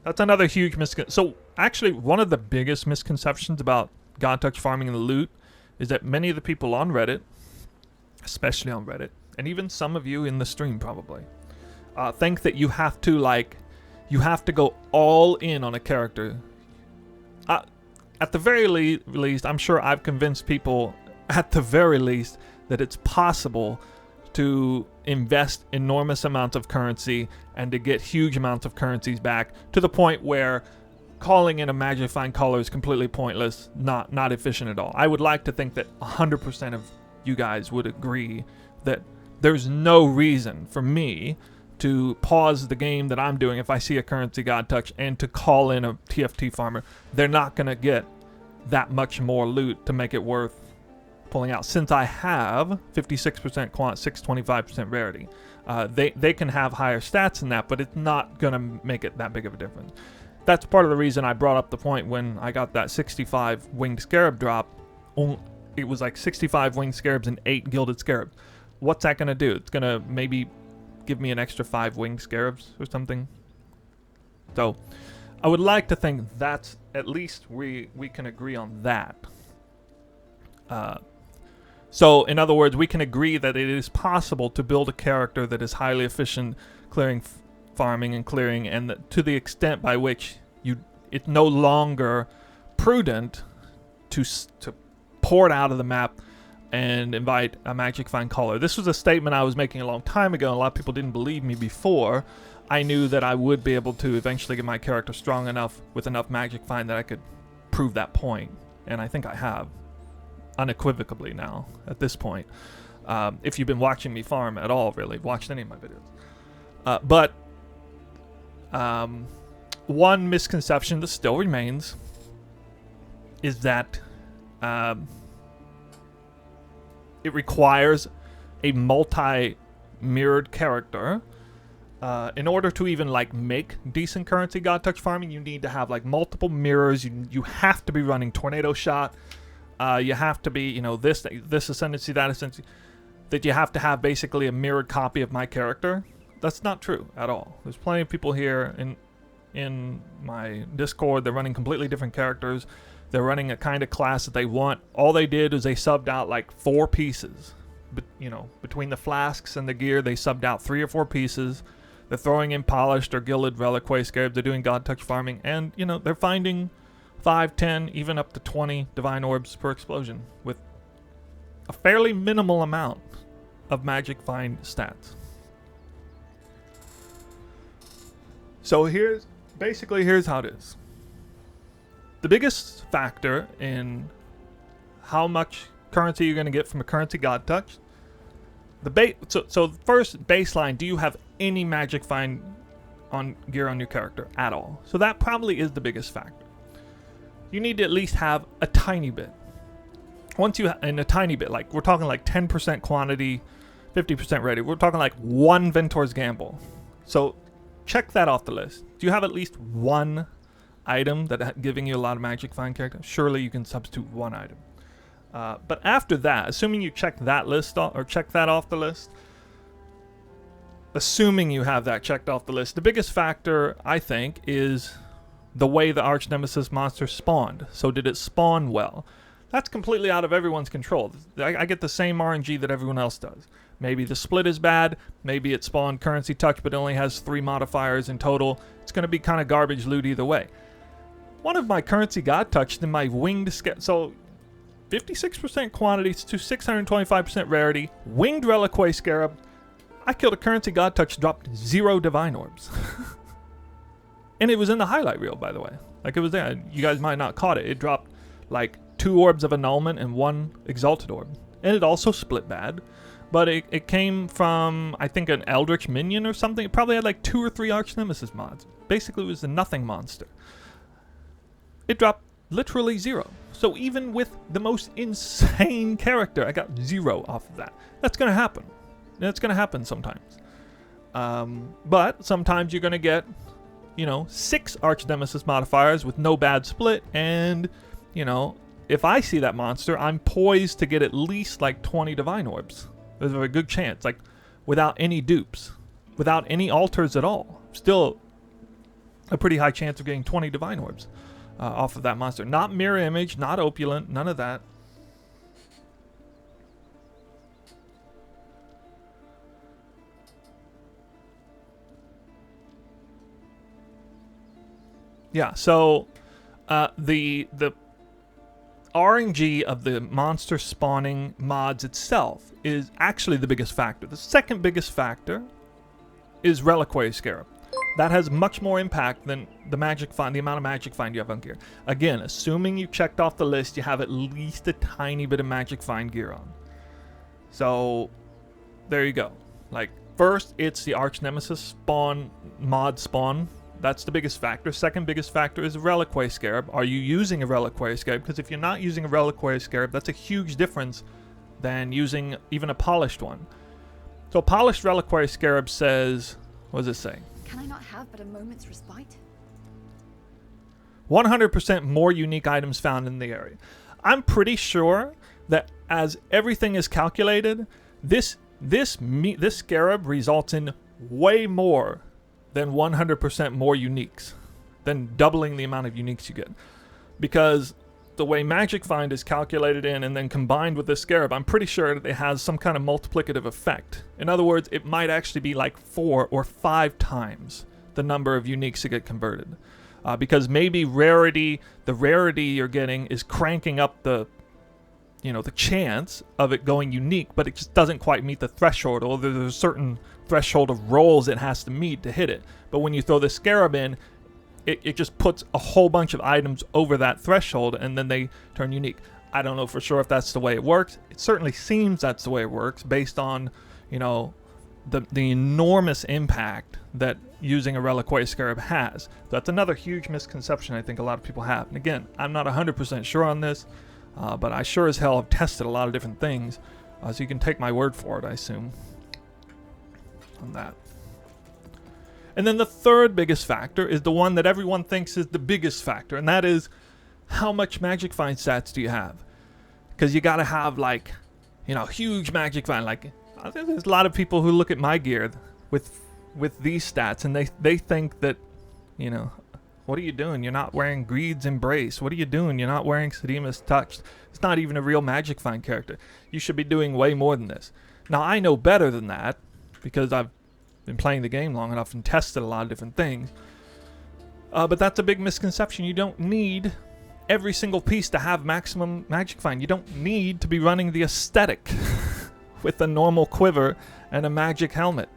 That's another huge misconception. So actually, one of the biggest misconceptions about God Touch farming and the loot is that many of the people on Reddit, especially on Reddit, and even some of you in the stream probably, think that you have to go all in on a character. At the very least, I'm sure I've convinced people at the very least that it's possible to invest enormous amounts of currency and to get huge amounts of currencies back to the point where calling in a magnifying color is completely pointless, not efficient at all. I would like to think that 100% of you guys would agree that there's no reason for me to pause the game that I'm doing if I see a currency God Touch and to call in a TFT farmer. They're not going to get that much more loot to make it worth pulling out. Since I have 56% quant, 625% rarity, they can have higher stats than that, but it's not going to make it that big of a difference. That's part of the reason I brought up the point when I got that 65 winged scarab drop. It was like 65 winged scarabs and 8 gilded scarabs. What's that going to do? It's going to maybe give me an extra 5 winged scarabs or something. So I would like to think that's at least we can agree on that. So in other words, we can agree that it is possible to build a character that is highly efficient clearing, farming and clearing, and that to the extent by which it's no longer prudent to pour it out of the map and invite a magic find caller. This was a statement I was making a long time ago, and a lot of people didn't believe me before. I knew that I would be able to eventually get my character strong enough with enough magic find that I could prove that point, and I think I have unequivocally now at this point. If you've been watching me farm at all, really watched any of my videos, but one misconception that still remains is that it requires a multi-mirrored character. In order to even like make decent currency God Touch farming, you need to have like multiple mirrors. You have to be running tornado shot. You have to be, this ascendancy, that ascendancy. That you have to have basically a mirrored copy of my character. That's not true at all. There's plenty of people here in my Discord. They're running completely different characters. They're running a kind of class that they want. All they did is they subbed out like 4 pieces. But between the flasks and the gear, they subbed out 3 or 4 pieces. They're throwing in polished or gilded reliquary scarabs. They're doing God Touch farming, and they're finding 5, 10, even up to 20 divine orbs per explosion with a fairly minimal amount of magic find stats. So here's how it is. The biggest factor in how much currency you're going to get from a currency God Touch. So first baseline, do you have any magic find on gear on your character at all? So that probably is the biggest factor. You need to at least have a tiny bit. Once you in a tiny bit, like we're talking like 10% quantity, 50% ready. We're talking like 1 Ventor's Gamble. So check that off the list. Do you have at least 1 item that giving you a lot of magic find character? Surely you can substitute 1 item. But after that, assuming you check that list off, or check that off the list, assuming you have that checked off the list, the biggest factor, I think, is the way the Arch Nemesis monster spawned. So did it spawn well? That's completely out of everyone's control. I get the same RNG that everyone else does. Maybe the split is bad. Maybe it spawned currency touch, but it only has 3 modifiers in total. It's going to be kind of garbage loot either way. One of my currency God touched in my winged so 56% quantity to 625% rarity, winged reliquary scarab. I killed a currency God touch, dropped 0 divine orbs. And it was in the highlight reel, by the way. Like, it was there. You guys might not caught it. It dropped like 2 orbs of annulment and 1 exalted orb. And it also split bad. But it came from, I think, an Eldritch minion or something. It probably had like 2 or 3 Arch Nemesis mods. Basically, it was a nothing monster. It dropped literally 0. So even with the most insane character, I got 0 off of that. That's going to happen. That's going to happen sometimes. But sometimes you're going to get 6 Arch Nemesis modifiers with no bad split, and if I see that monster, I'm poised to get at least like 20 divine orbs. There's a good chance, like without any dupes, without any altars at all. Still a pretty high chance of getting 20 divine orbs off of that monster. Not mirror image, not opulent, none of that. Yeah, so the RNG of the monster spawning mods itself is actually the biggest factor. The second biggest factor is Reliquary Scarab. That has much more impact than the magic find, the amount of magic find you have on gear. Again, assuming you checked off the list, you have at least a tiny bit of magic find gear on. So there you go. Like, first, it's the Arch Nemesis spawn, mod spawn. That's the biggest factor. Second biggest factor is Reliquary Scarab. Are you using a Reliquary Scarab? Because if you're not using a Reliquary Scarab, that's a huge difference than using even a polished one. So polished Reliquary Scarab says, what does it say? Can I not have but a moment's respite? 100% more unique items found in the area. I'm pretty sure that as everything is calculated, this Scarab results in way more than 100% more uniques, than doubling the amount of uniques you get. Because the way Magic Find is calculated in and then combined with this Scarab, I'm pretty sure that it has some kind of multiplicative effect. In other words, it might actually be like 4 or 5 times the number of uniques to get converted. Because maybe the rarity you're getting is cranking up the chance of it going unique, but it just doesn't quite meet the threshold, or there's a certain threshold of rolls it has to meet to hit it. But when you throw the Scarab in, it just puts a whole bunch of items over that threshold, and then they turn unique. I don't know for sure if that's the way it works. It certainly seems that's the way it works, based on, the enormous impact that using a Reliquary Scarab has. That's another huge misconception I think a lot of people have. And again, I'm not 100% sure on this, but I sure as hell have tested a lot of different things, so you can take my word for it, I assume, on that. And then the third biggest factor is the one that everyone thinks is the biggest factor, and that is how much Magic Find stats do you have? Because you gotta have, like, huge Magic Find. Like, there's a lot of people who look at my gear with these stats, and they think that, what are you doing? You're not wearing Greed's Embrace. What are you doing? You're not wearing Sedima's Touch. It's not even a real Magic Find character. You should be doing way more than this. Now, I know better than that, because I've been playing the game long enough and tested a lot of different things. But that's a big misconception. You don't need every single piece to have maximum Magic Find. You don't need to be running the aesthetic with a normal quiver and a magic helmet.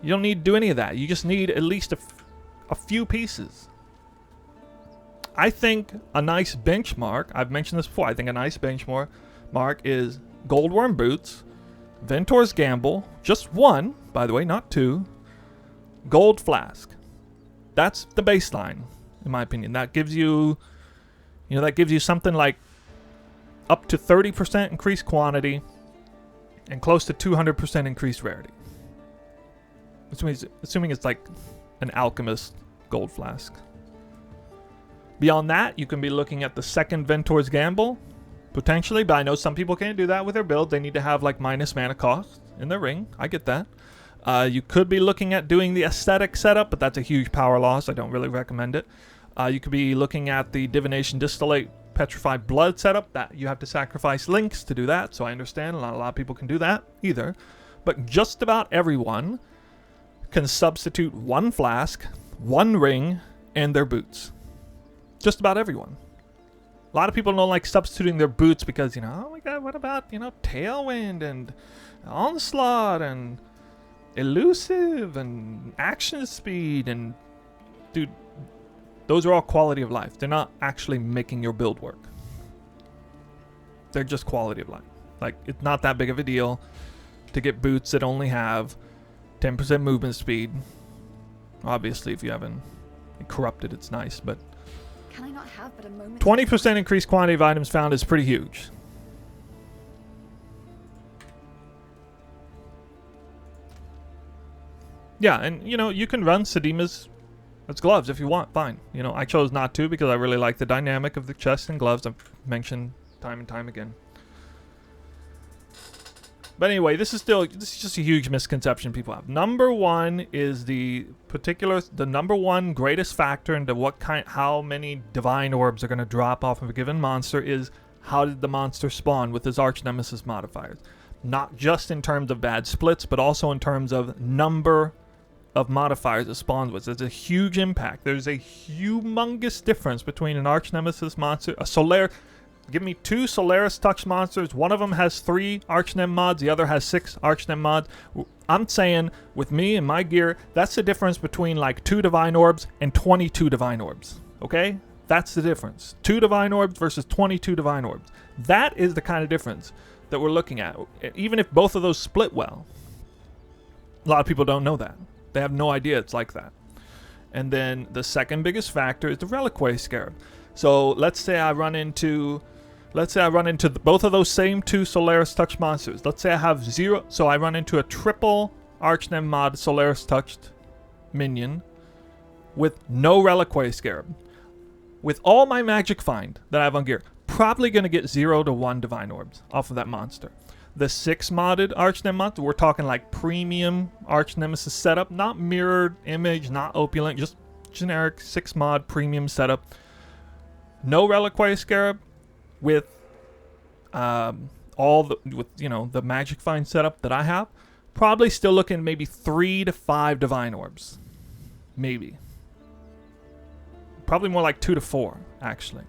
You don't need to do any of that. You just need at least a few pieces. I think a nice benchmark, I've mentioned this before, I think a nice benchmark is Goldworm Boots, Ventor's Gamble, just one, by the way, not two, Gold Flask. That's the baseline, in my opinion. That gives you, something like up to 30% increased quantity and close to 200% increased rarity. Assuming it's like an alchemist gold flask. Beyond that, you can be looking at the second Ventor's Gamble, potentially, but I know some people can't do that with their build. They need to have like minus mana cost in their ring. I get that. You could be looking at doing the aesthetic setup, but that's a huge power loss. I don't really recommend it. You could be looking at the Divination Distillate Petrified Blood setup. That you have to sacrifice links to do that, so I understand not a lot of people can do that either. But just about everyone can substitute one flask, one ring, and their boots. Just about everyone. A lot of people don't like substituting their boots because, oh my god, what about, Tailwind and Onslaught and Elusive and Action Speed and... Dude, those are all quality of life. They're not actually making your build work. They're just quality of life. Like, it's not that big of a deal to get boots that only have 10% movement speed. Obviously, if you haven't corrupted, it's nice, but... Can I not have but a moment? 20% increased quantity of items found is pretty huge. Yeah, and, you can run Sedima's gloves if you want, fine. I chose not to because I really like the dynamic of the chest and gloves I've mentioned time and time again. But anyway, this is just a huge misconception people have. Number one is the number one greatest factor into how many divine orbs are going to drop off of a given monster is how did the monster spawn with his arch nemesis modifiers. Not just in terms of bad splits, but also in terms of number of modifiers it spawns with. There's a huge impact. There's a humongous difference between an arch nemesis monster, a Solaris. Give me 2 Solaris touch monsters. One of them has 3 Archnem mods. The other has 6 Archnem mods. I'm saying, with me and my gear, that's the difference between like 2 Divine Orbs and 22 Divine Orbs. Okay? That's the difference. 2 Divine Orbs versus 22 Divine Orbs. That is the kind of difference that we're looking at. Even if both of those split well. A lot of people don't know that. They have no idea it's like that. And then the second biggest factor is the Reliquary Scarab. So let's say I run into both of those same 2 Solaris touch monsters. Let's say I have 0, so I run into a triple Archnem mod Solaris touched minion with no Reliquary Scarab. With all my magic find that I have on gear, probably going to get 0 to 1 Divine Orbs off of that monster. The 6 modded Archnem monster, we're talking like premium Arch Nemesis setup, not mirrored image, not opulent, just generic 6 mod premium setup. No Reliquary Scarab. With the magic find setup that I have, probably still looking maybe 3 to 5 Divine Orbs, maybe. Probably more like 2 to 4 actually.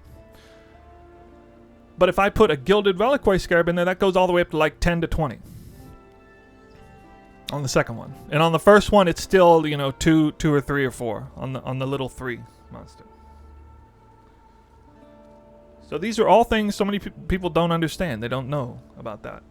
But if I put a Gilded Reliquary Scarab in there, that goes all the way up to like 10 to 20 on the second one, and on the first one it's still 2 or 3 or 4 on the little 3 monster. So these are all things so many people don't understand. They don't know about that.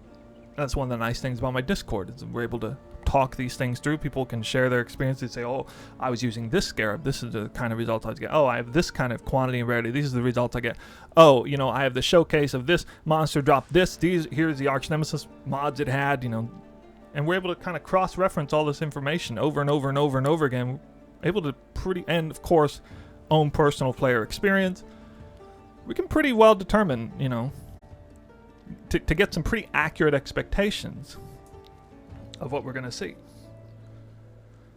That's one of the nice things about my Discord is we're able to talk these things through. People can share their experiences. Say, oh, I was using this scarab. This is the kind of results I get. Oh, I have this kind of quantity and rarity. These are the results I get. Oh, I have the showcase of this monster drop this. Here's the Arch Nemesis mods it had, And we're able to kind of cross-reference all this information over and over and over and over again. Able to and of course, own personal player experience. We can pretty well determine, to get some pretty accurate expectations of what we're going to see.